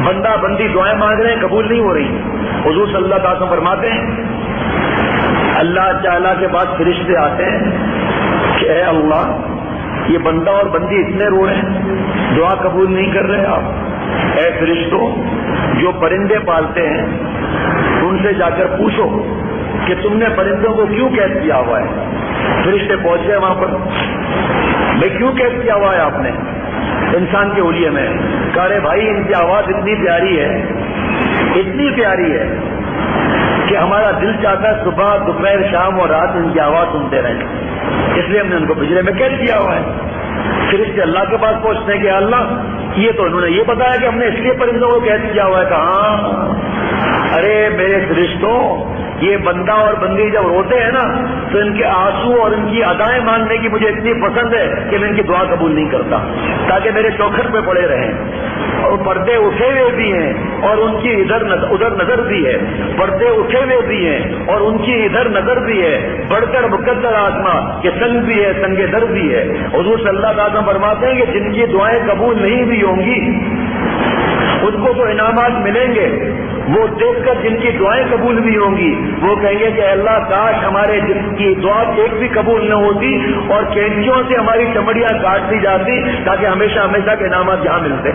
بندہ بندی دعائیں مانگ رہے ہیں، قبول نہیں ہو رہی۔ حضور صلی اللہ علیہ وسلم فرماتے ہیں اللہ تعالیٰ کے پاس فرشتے آتے ہیں کہ اے اللہ یہ بندہ اور بندی اتنے رو رہے ہیں، دعا قبول نہیں کر رہے آپ، اے فرشتوں جو پرندے پالتے ہیں ان سے جا کر پوچھو کہ تم نے پرندوں کو کیوں قید کیا ہوا ہے۔ فرشتے پہنچ گئے وہاں پر، بھائی کیوں قید کیا ہوا ہے آپ نے انسان کے اولیے میں؟ کہا رہے بھائی ان کی آواز اتنی پیاری ہے، اتنی پیاری ہے کہ ہمارا دل چاہتا ہے صبح دوپہر شام اور رات ان کی آواز سنتے رہیں، اس لیے ہم نے ان کو پنجرے میں قید کیا ہوا ہے۔ فرشتے اللہ کے پاس پہنچتے ہیں کہ اللہ یہ تو انہوں نے یہ بتایا کہ ہم نے اس لیے پرندوں کو قید کیا ہوا ہے۔ کہاں ارے میرے فرشتوں یہ بندہ اور بندی جب روتے ہیں نا تو ان کے آنسو اور ان کی ادائیں ماننے کی مجھے اتنی پسند ہے کہ میں ان کی دعا قبول نہیں کرتا، تاکہ میرے چوکھٹ پہ پڑے رہیں۔ اور پردے اٹھے ہوئے بھی ہیں اور ان کی ادھر نظر بھی ہے، پردے اٹھے ہوئے بھی ہیں اور ان کی ادھر نظر بھی ہے، بڑھ کر مقدر آسماں کہ سنگ بھی ہے، سنگ در بھی ہے۔ حضور صلی اللہ علیہ وسلم فرماتے ہیں کہ جن کی دعائیں قبول نہیں بھی ہوں گی ان کو جو انعامات ملیں گے وہ دیکھ کر جن کی دعائیں قبول بھی ہوں گی وہ کہیں گے کہ اللہ کاش ہمارے جس کی دعا ایک بھی قبول نہ ہوتی اور کینچیوں سے ہماری چمڑیاں کاٹ دی جاتی تاکہ ہمیشہ ہمیشہ کے انعامات یہاں ملتے۔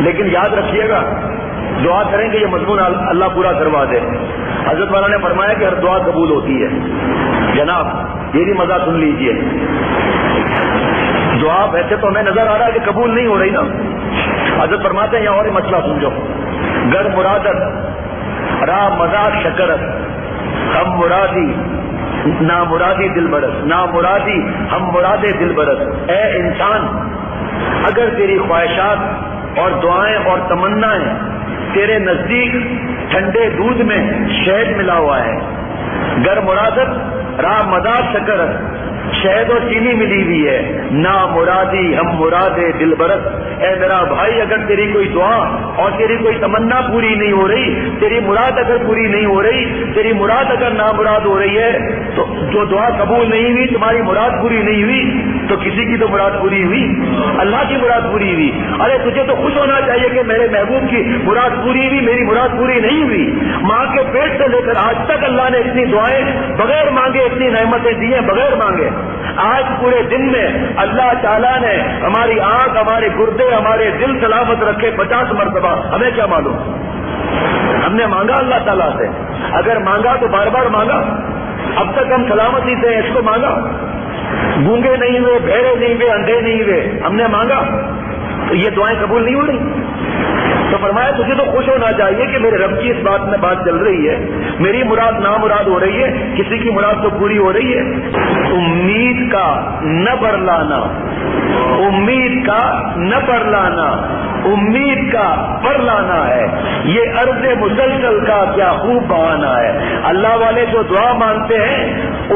لیکن یاد رکھیے گا دعا کریں کہ یہ مضمون اللہ پورا کروا دے۔ حضرت والا نے فرمایا کہ ہر دعا قبول ہوتی ہے۔ جناب یہ بھی مزہ سن لیجئے، دعا ویسے تو ہمیں نظر آ رہا ہے کہ قبول نہیں ہو رہی نا۔ حضرت فرماتے ہیں یہاں اور مسئلہ سمجھو، گر مرادت را مزاق شکرت ہم مرادی نا مرادی دل برس، نا مرادی ہم مراد دل برس۔ اے انسان اگر تیری خواہشات اور دعائیں اور تمنائیں تیرے نزدیک ٹھنڈے دودھ میں شہد ملا ہوا ہے، گر مرادت را مزاق شکرت شہد اور چینی ملی ہوئی ہے، نا مرادی ہم مراد دل برس۔ اے میرا بھائی اگر تیری کوئی دعا اور تیری کوئی تمنا پوری نہیں ہو رہی، تیری مراد اگر پوری نہیں ہو رہی، تیری مراد اگر نامراد ہو رہی ہے تو جو دعا قبول نہیں ہوئی، تمہاری مراد پوری نہیں ہوئی تو کسی کی تو مراد پوری ہوئی، اللہ کی مراد پوری ہوئی۔ ارے تجھے تو خوش ہونا چاہیے کہ میرے محبوب کی مراد پوری ہوئی، میری مراد پوری نہیں ہوئی۔ ماں کے پیٹ سے لے کر آج تک اللہ نے اتنی دعائیں بغیر مانگے، اتنی نعمتیں دی ہیں بغیر مانگے۔ آج پورے دن میں اللہ تعالیٰ نے ہماری آنکھ، ہمارے گردے، ہمارے دل سلامت رکھے 50 مرتبہ، ہمیں کیا معلوم؟ ہم نے مانگا اللہ تعالیٰ سے، اگر مانگا تو بار بار مانگا، اب تک ہم سلامتی سے اس کو مانگا، گونگے نہیں ہوئے، بہرے نہیں ہوئے، اندھے نہیں ہوئے، ہم نے مانگا تو یہ دعائیں قبول نہیں ہو رہی۔ تو فرمایا تجھے تو خوش ہونا چاہیے کہ میرے رب کی اس بات میں بات چل رہی ہے، میری مراد نامراد ہو رہی ہے، کسی کی مراد تو پوری ہو رہی ہے۔ امید کا نہ برلانا، امید کا نہ برلانا، امید کا برلانا ہے، یہ عرض مسلسل کا کیا خوب بہانا ہے۔ اللہ والے جو دعا مانگتے ہیں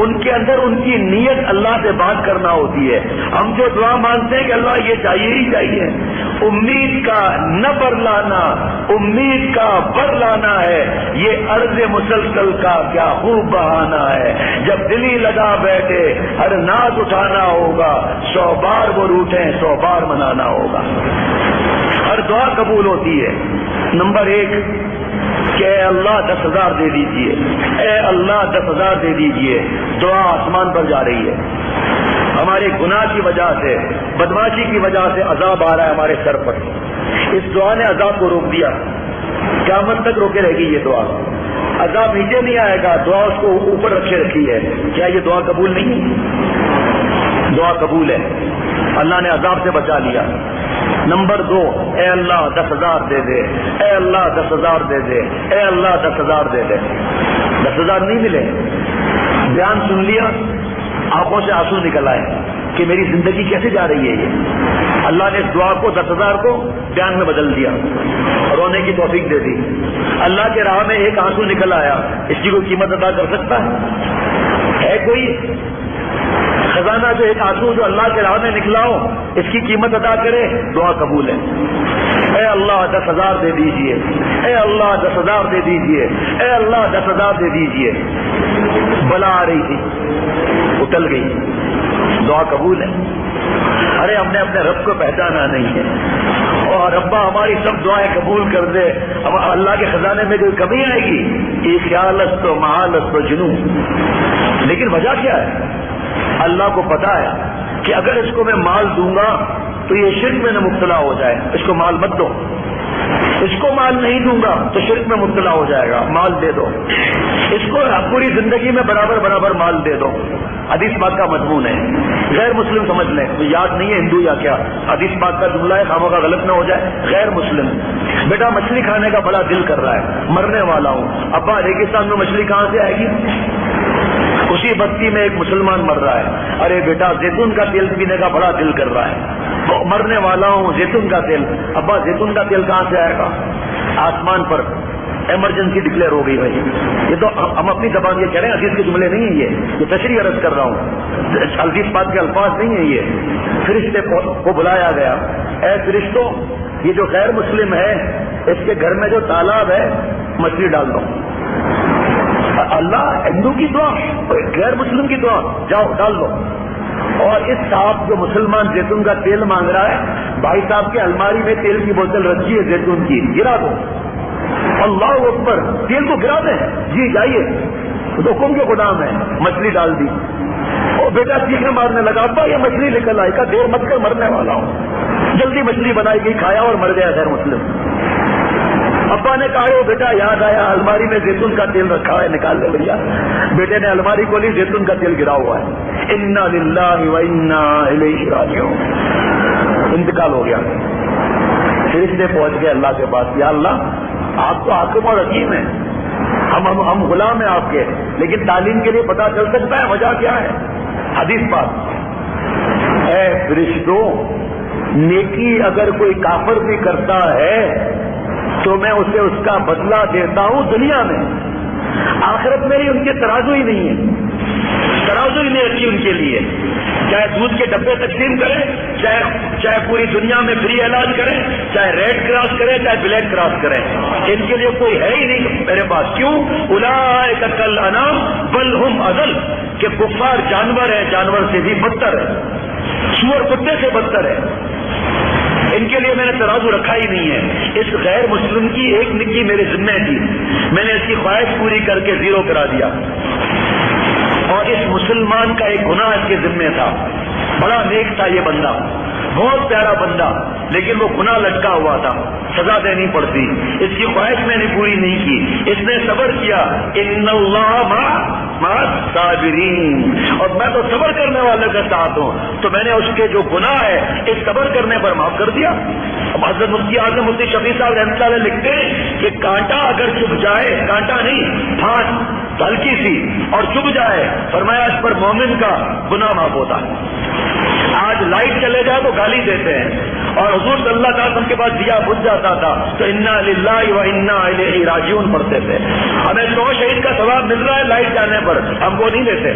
ان کے اندر ان کی نیت اللہ سے بات کرنا ہوتی ہے۔ ہم جو دعا مانگتے ہیں کہ اللہ یہ چاہیے ہی چاہیے، امید کا نہ برلانا، امید کا برلانا ہے، یہ عرض مسلسل کا کیا خوب بہانا ہے۔ جب دل ہی لگا بیٹھے ہر ناز اٹھانا ہوگا، 100 بار وہ روٹیں 100 بار منانا ہوگا۔ ہر دعا قبول ہوتی ہے۔ نمبر 1 کہ اے اللہ 10,000 دے دیجئے، اے اللہ 10,000 دے دیجئے۔ دعا آسمان پر جا رہی ہے، ہمارے گناہ کی وجہ سے، بدماشی کی وجہ سے عذاب آ رہا ہے ہمارے سر پر، اس دعا نے عذاب کو روک دیا، قیامت تک روکے رہے گی یہ دعا، عذاب نیچے نہیں آئے گا، دعا اس کو اوپر رکھے رکھی ہے۔ کیا یہ دعا قبول نہیں؟ دعا قبول ہے، اللہ نے عذاب سے بچا لیا۔ نمبر 2 اے اللہ 10,000 دے دے، اے اللہ 10,000 دے دے، اے اللہ 10,000 دے دے۔ 10,000 نہیں ملے، بیان سن لیا، آنکھوں سے آنسو نکل آئے کہ میری زندگی کیسے جا رہی ہے یہ۔ اللہ نے اس دعا کو 10,000 کو بیان میں بدل دیا، رونے کی توفیق دے دی۔ اللہ کے راہ میں ایک آنسو نکل آیا، اس کی کوئی قیمت ادا کر سکتا ہے کوئی؟ خزانہ جو ایک آنسو جو اللہ کے راہ میں نکلا ہو اس کی قیمت ادا کرے، دعا قبول ہے۔ اے اللہ 10,000 دے دیجئے، اے اللہ 10,000 دے دیجئے، اے اللہ 10,000 دے دیجئے۔ بلا آ رہی تھی، اتل گئی، دعا قبول ہے۔ ارے ہم نے اپنے رب کو پہچانا نہیں ہے، اور ربا ہماری سب دعائیں قبول کر دے، اب اللہ کے خزانے میں کوئی کمی آئے گی؟ یہ خیالت و محالت و جنون. لیکن وجہ کیا ہے؟ اللہ کو پتا ہے کہ اگر اس کو میں مال دوں گا تو یہ شرک میں نہ مبتلا ہو جائے، اس کو مال مت دو. اس کو مال نہیں دوں گا تو شرک میں مبتلا ہو جائے گا، مال دے دو. اس کو پوری زندگی میں برابر برابر مال دے دو. حدیث پاک کا مضمون ہے. غیر مسلم سمجھ لیں، یاد نہیں ہے ہندو یا کیا، حدیث پاک کا جملہ ہے، خامہ کا غلط نہ ہو جائے. غیر مسلم، بیٹا مچھلی کھانے کا بڑا دل کر رہا ہے، مرنے والا ہوں. ابا ریگستان میں مچھلی کہاں سے آئے گی؟ اسی بستی میں ایک مسلمان مر رہا ہے، ارے بیٹا زیتون کا تیل پینے کا بڑا دل کر رہا ہے، مرنے والا ہوں، زیتون کا تیل. ابا زیتون کا تیل کہاں سے آئے گا؟ آسمان پر ایمرجنسی ڈکلیئر ہو گئی بھائی. یہ تو ہم اپنی زبان یہ کہہ رہے ہیں، حدیث کے جملے نہیں ہیں، یہ تشریح عرض کر رہا ہوں، حدیث پاک کے الفاظ نہیں ہیں. یہ فرشتے کو بلایا گیا، اے فرشتوں، یہ جو غیر مسلم ہے اس کے گھر میں جو تالاب ہے مچھلی ڈال دو. اللہ ہندو کی دعا، غیر مسلم کی دعا، جاؤ ڈال دو. اور اس صاحب جو مسلمان زیتون کا تیل مانگ رہا ہے، بھائی صاحب کی الماری میں تیل کی بوتل رکھی ہے زیتون کی، گرا دو. اللہ اکبر، تیل کو گرا دیں. جی جائیے، حکم کے غلام ہے. مچھلی ڈال دی. اور بیٹا چیخنے مارنے لگا، ابا یہ مچھلی نکل آئی. کا دیر مت کر، مرنے والا ہوں. جلدی مچھلی بنائی گئی، کھایا اور مر گیا غیر مسلم. ابا نے کہا بیٹا یاد آیا الماری میں زیتون کا تیل رکھا ہے، نکال لے بھیا. بیٹے نے الماری کھولی، زیتون کا تیل گرا ہوا ہے. انا للہ و انا الیہ راجعون. انتقال ہو گیا. فرشتے پہنچ گئے اللہ کے پاس، یا اللہ آپ تو حاکم اور حکیم ہیں، ہم غلام ہیں آپ کے، لیکن تعلیم کے لیے پتا چل سکتا ہے وجہ کیا ہے؟ حدیث پاک، اے فرشتوں، نیکی اگر کوئی کافر بھی کرتا ہے تو میں اسے اس کا بدلہ دیتا ہوں دنیا میں. آخرت میں ان کے ترازو ہی نہیں ہے، ترازو ہی نہیں رکھی ان کے لیے. چاہے دودھ کے ڈبے تقسیم کریں، چاہے پوری دنیا میں فری علاج کریں، چاہے ریڈ کراس کریں، چاہے بلیک کراس کریں، ان کے لیے کوئی ہے ہی نہیں میرے پاس. کیوں؟ اولئک کالانعام بل ہم اضل، کہ کفار جانور ہیں، جانور سے بھی بدتر ہے، سور کتے سے بدتر ہے. ان کے لیے میں نے ترازو رکھا ہی نہیں ہے. اس غیر مسلم کی ایک نکی میرے ذمہ تھی، میں نے اس کی خواہش پوری کر کے زیرو کرا دیا. اور اس مسلمان کا ایک گناہ اس کے ذمہ تھا. بڑا نیک تھا یہ بندہ، بہت پیارا بندہ، لیکن وہ گناہ لٹکا ہوا تھا، سزا دینی پڑتی. اس کی خواہش میں نے پوری نہیں کی، اس نے صبر کیا. ان اللہ مع الصابرین، اور میں تو صبر کرنے والے کے ساتھ ہوں. تو میں نے اس کے جو گناہ ہے اس صبر کرنے پر معاف کر دیا. اب حضرت مفتی اعظم مفتی شفیع صاحب رحمۃ اللہ علیہ لکھتے ہیں کہ کانٹا اگر چبھ جائے، کانٹا نہیں پھانس ہلکی سی اور چبھ جائے، فرمایا اس پر مومن کا گناہ معاف ہوتا ہے. آج لائٹ چلے جائے تو گالی دیتے ہیں، اور حضور صلی اللہ علیہ وسلم کے پاس دیا بجھ جاتا تھا تو انا للہ و انا الیہ راجعون پڑھتے تھے. ہمیں 100 شہید کا ثواب مل رہا ہے لائٹ جانے پر، ہم وہ نہیں دیتے.